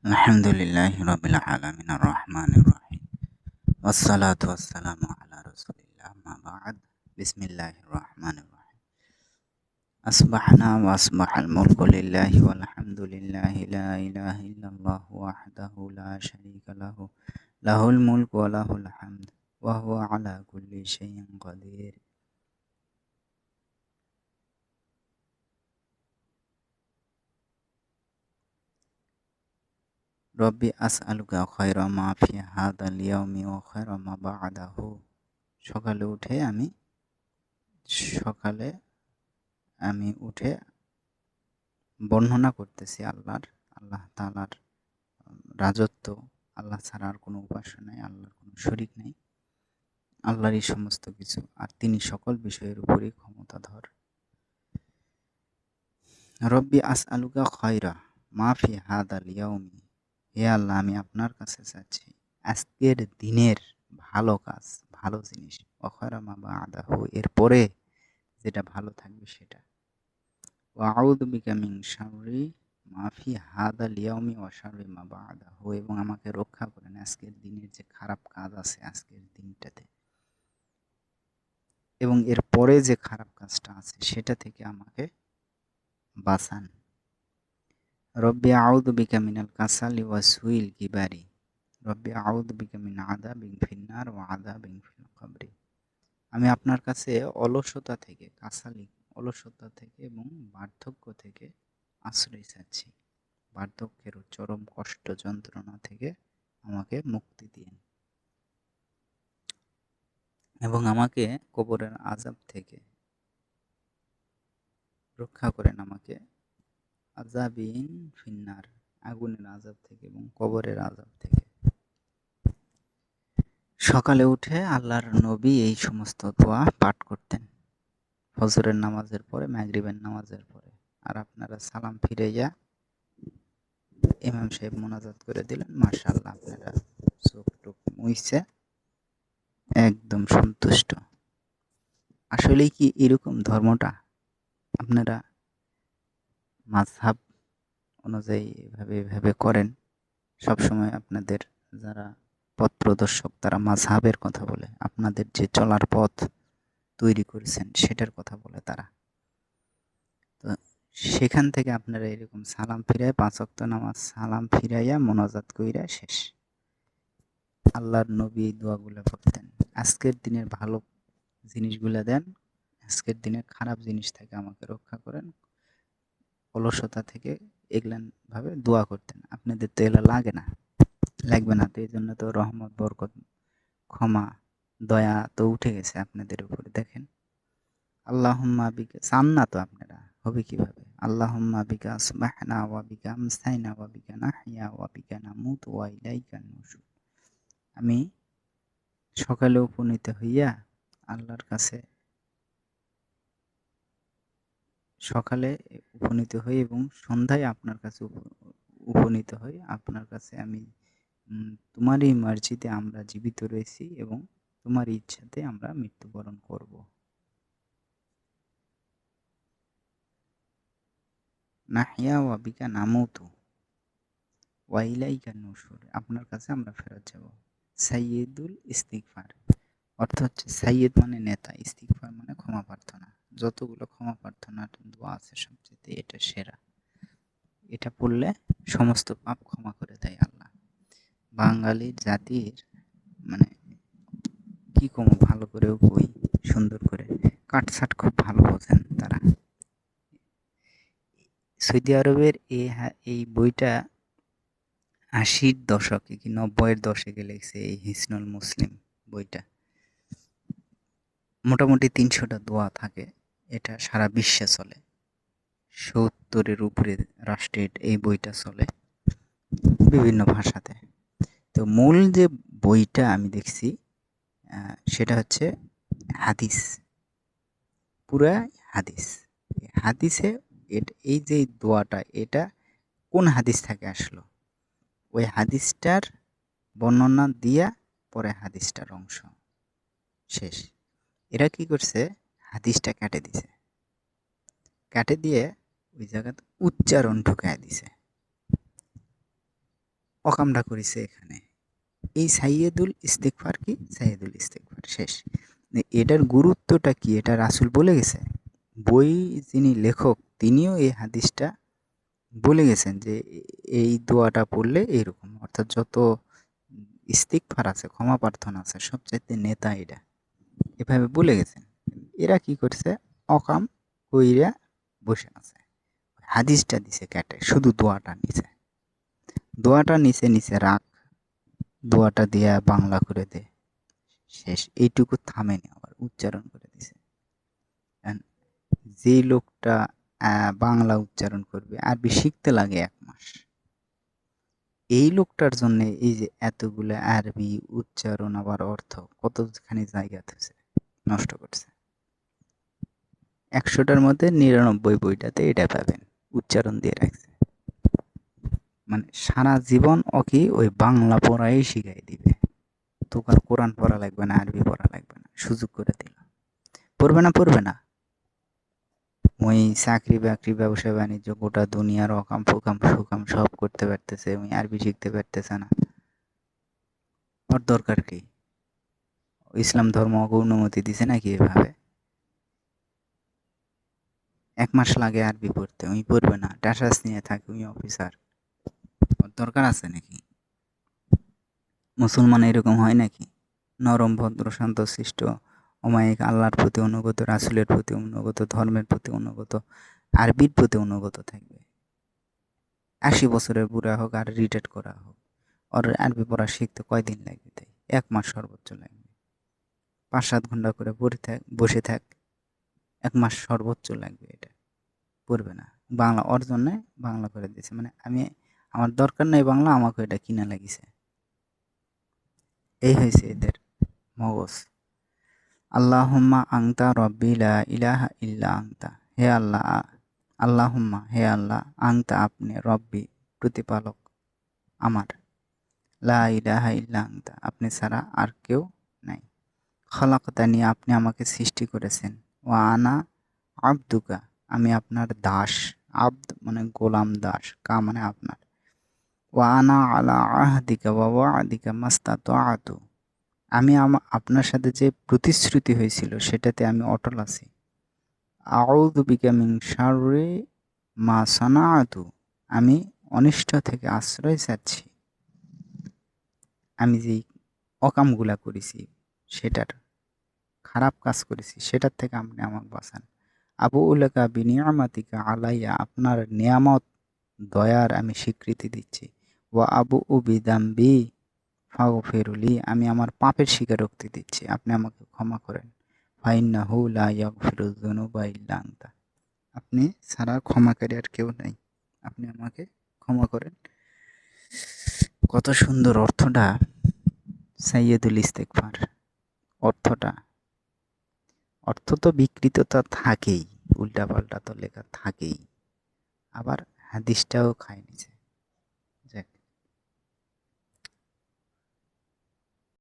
Alhamdulillahi Rabbil Alamin Ar-Rahmanir Rahim. Wassalatu wassalamu ala Rasulillah amma ba'd. Bismillahir Rahmanir Rahim. Asbahna wa asbahal mulku lillahi walhamdulillahi la ilaha illallah wahdahu la sharika lahu. Lahul mulku wa lahul hamd wa huwa ala kulli syai'in qadir. Rabbi as'aluka khaira ma fi hadzal yawmi wa khaira ma ba'dahu. সকালে আমি উঠে বর্ণনা করতেছি আল্লাহ তাআলার রাজত্ব। আল্লাহ ছাড়া আর কোনো উপাস্য নাই, আল্লাহর কোনো শরীক নাই, আল্লাহরই সমস্ত কিছু, আর তিনি সকল বিষয়ের উপরই ক্ষমতাধর। রব্বি আসআলুকা খায়রা মা ফি হাদাল ইয়াউমি, হে আল্লাহ, আমি আপনার কাছে চাচ্ছি আজকের দিনের ভালো কাজ, ভালো জিনিস, ওয়া খায়রা মা বা'দাহু, এরপরে যেটা ভালো থাকবে সেটা। ওয়া আউযু বিকা মিন শাররি মা ফি হাদাল ইয়াউমি ওয়া শাররি মা বা'দাহু, এবং আমাকে রক্ষা করেন আজকের দিনের যে খারাপ কাজ আছে আজকের দিনটাতে, এবং এর পরে যে খারাপ কাজটা আছে সেটা থেকে আমাকে বাঁচান। রব্বি আউযু বিকা মিনাল কাসালি ওয়া সুইল কিবারি, রব্বি আউযু বিকা মিন আযাবিন ফিন্নার ওয়া আযাবিন ফিল কবরি, আমি আপনার কাছে অলসতা থেকে, অলসতা থেকে এবং বার্ধক্য থেকে আশ্রয় চাচ্ছি। বার্ধক্যের চরম কষ্ট যন্ত্রণা থেকে আমাকে মুক্তি দিন, এবং আমাকে কবরের আযাব থেকে রক্ষা করেন, আমাকে আযাবিন ফিন্নার, আগুনের আযাব থেকে এবং কবরের আযাব থেকে। সকালে উঠে আল্লাহর নবী এই সমস্ত দোয়া পাঠ করতেন ফজরের নামাজের পরে, মাগরিবের নামাজের পরে। আর আপনারা সালাম ফিরাইয়া ইমাম সাহেব মোনাজাত করে দিলেন, মাশাআল্লাহ, আপনারা চোখ টোক মুইছে একদম সন্তুষ্ট। আসলেই কি এরকম ধর্মটা? আপনারা মাযহাব অনুযায়ী এভাবে করেন? সবসময় আপনাদের যারা পথ প্রদর্শক তারা মাযহাবের কথা বলে, আপনাদের যে চলার পথ তৈরি করেছেন সেটার কথা বলে তারা। তো সেখান থেকে আপনারা এরকম সালাম ফিরায় ৫ ওয়াক্ত নামাজ সালাম ফিরাইয়া মোনাজাত কইরা শেষ। আল্লাহর নবী এই দোয়াগুলো করতেন, আজকের দিনের ভালো জিনিসগুলা দেন, আজকের দিনের খারাপ জিনিস থেকে আমাকে রক্ষা করেন, অলসতা থেকে, এগুলান ভাবে দোয়া করতেন। আপনাদের তো এগুলা লাগবে না, তো এই জন্য তো রহমত, বরকত, ক্ষমা, দয়া তো উঠে গেছে আপনাদের উপরে। দেখেন, আল্লাহুম্মা বিকা চান না তো আপনারা, হবে কিভাবে? আল্লাহুম্মা বিকা আসবাহনা ওয়া বিকা আমসাইনা ওয়া বিকা নাহইয়া ওয়া বিকা নামুতু ওয়া ইলাইকান নুশুর, আমি সকালে উপনীত হইয়া আল্লাহর কাছে, সকালে উপনীত হই এবং সন্ধ্যায় আপনার কাছে উপনীত হই। আপনার কাছে আমি তোমারই মার্জিতে আমরা জীবিত রয়েছি এবং তোমার ইচ্ছাতে আমরা মৃত্যুবরণ করব। নাহিয়া ওয়া বিকা নামুতু ওয়া ইলাইকা নুশুর, আপনার কাছে আমরা ফেরত যাব। সাইয়্যিদুল ইস্তিগফার, অর্থ হচ্ছে সাইয়্যিদ মানে নেতা, ইস্তিগফার মানে ক্ষমা প্রার্থনা। যতগুলো ক্ষমা প্রার্থনার দোয়া আছে সবচেয়ে এটা সেরা। এটা পড়লে সমস্ত পাপ ক্ষমা করে দেয় আল্লাহ। বাঙালি জাতির মানে কি কম, ভালো করেও কই, সুন্দর করে কাটছাট খুব ভালো বোঝেন তারা। সৌদি আরবের এই বইটা ৮০-র দশকে কি ৯০-এর দশকে লিখছে, এই হিসনুল মুসলিম বইটা। মোটামুটি ৩০০টা দোয়া থাকে, এটা সারা বিশ্বে চলে, ৭০-এর উপরে রাষ্ট্রে এই বইটা চলে বিভিন্ন ভাষাতে। তো মূল যে বইটা আমি দেখছি সেটা হচ্ছে হাদিস, পুরা হাদিস। হাদিসে এই যে দোয়াটা, এটা কোন হাদিস থেকে আসলো, ওই হাদিসটার বর্ণনা দিয়া পরে হাদিসটার অংশ শেষ। এরা কি করছে, হাদিসটা কেটে দিছে, কেটে দিয়ে ওই জায়গাতে উচ্চারণ ঢুকায় দিছে। অকামটা করেছে এখানে। এই সাইয়েদুল ইস্তেগফার কি? সাইয়েদুল ইস্তেগফার শেষ। এটার গুরুত্বটা কি এটা রাসূল বলে গেছে। বই যিনি লেখক তিনিও এই হাদিসটা বলে গেছেন যে এই দোয়াটা পড়লে এইরকম, অর্থাৎ যত ইস্তিগফার আছে, ক্ষমা প্রার্থনা আছে, সবচাইতে নেতা এটা, এভাবে বলে গেছেন। এরা কি করছে? অকাম কইরা বসে আছে, হাদিসটা দিছে কেটে, শুধু দোয়াটা নিছে। দোয়াটা নিচে নিচে রাখ, দোয়াটা দিয়া বাংলা করে দে, শেষ। এইটুকু থামেনি, আবার উচ্চারণ করে দিছে। যেই লোকটা বাংলা উচ্চারণ করবে, আরবি শিখতে লাগে 1 মাস, এই লোকটার জন্য এই যে এতগুলো আরবি উচ্চারণ আবার অর্থ কতখানি জায়গা নষ্ট করছে। 100টার মধ্যে 99 বইটাতে এটা পাবেন, উচ্চারণ দিয়ে রাখছে। মানে সারা জীবন ওকে ওই বাংলা পড়াই শিখাই দিবে, তোকে আর কোরআন পড়া লাগবে না, আরবি পড়া লাগবে না, সুযোগ করে দিল। পড়বে না ওই চাকরি বাকরি ব্যবসা বাণিজ্য গোটা দুনিয়ার অকাম ফোকাম সুকাম সব করতে পারতেছে, ওই আরবি শিখতে পারতেছে না। ওর দরকার কি? ইসলাম ধর্ম ওকে অনুমতি দিছে নাকি এভাবে? 1 মাস লাগে আরবি পড়তে, উনি পড়বে না, টাটাস নিয়ে থাকে, উনি অফিসার, ওর দরকার আছে নাকি? মুসলমান এরকম হয় নাকি? নরম ভদ্র শান্তশিষ্ট অমায়িক, আল্লাহর প্রতি অনুগত, রাসূলের প্রতি অনুগত, ধর্মের প্রতি অনুগত, আরবির প্রতি অনুগত থাকবে। 80 বছরের বুড়া হোক আর রিটায়ার্ড করা হোক, ওর আরবি পড়া শিখতে কয়দিন লাগবে? তাই 1 মাস সর্বোচ্চ লাগবে। 5-7 ঘন্টা করে বসে থাক, 1 মাস সর্বোচ্চ লাগবে। এটা পড়বে না। বাংলা ওর জন্যে বাংলা করে দিয়েছে, মানে আমার দরকার নাই বাংলা, আমাকে এটা কিনা লাগিছে। এই হয়েছে এদের মগজ। আল্লাহুম্মা আংতা রব্বি লা ইলাহা ইল্লা আংতা, হে আল্লাহ, আল্লাহুম্মা, হে আল্লাহ, আংতা আপনি, রব্বি প্রতিপালক আমার, লা ইলাহা ইল্লা আংতা আপনি ছাড়া আর কেউ নাই, খালাকতানি আপনি আমাকে সৃষ্টি করেছেন, ওয়া আনা আবদুকা আমি আপনার দাস, আব্দ মানে গোলাম, দাস, কা মানে আপনার, ওয়া আনা আলা আহদিকা ওয়া ওয়াদিকা মাস্তাতআতু আমি আপনার সাথে যে প্রতিশ্রুতি হয়েছিল সেটাতে আমি অটল আছি, আউযু বিকা মিন শাররি মা সানাআতু আমি অনিষ্ট থেকে আশ্রয় চাচ্ছি, আমি যেই অকামগুলা করেছি, সেটার খারাপ কাজ করেছি, সেটার থেকে আপনি আমাকে বাঁচান। আবু উলাকা বিনিয়ামাতিকা আলাইয়া আপনার নিয়ামত দয়ার আমি স্বীকৃতি দিচ্ছি, ওয়া আবু উবি দাম্বি ফাগফিরলি আমি আমার পাপের স্বীকারোক্তি দিচ্ছি, আপনি আমাকে ক্ষমা করেন। ফাইন্নাহু লা ইয়াগফিরুয যুনুবা ইল্লা আনতা আপনি ছাড়া ক্ষমাকারী আর কেউ নাই, আপনি আমাকে ক্ষমা করেন। কত সুন্দর অর্থটা, সাইয়্যিদুল ইস্তেগফার অর্থটা। অর্থ তো বিকৃততা থাকেই, উল্টাপাল্টা তো লেখা থাকেই, আবার হাদিসটাও খায় নিছে।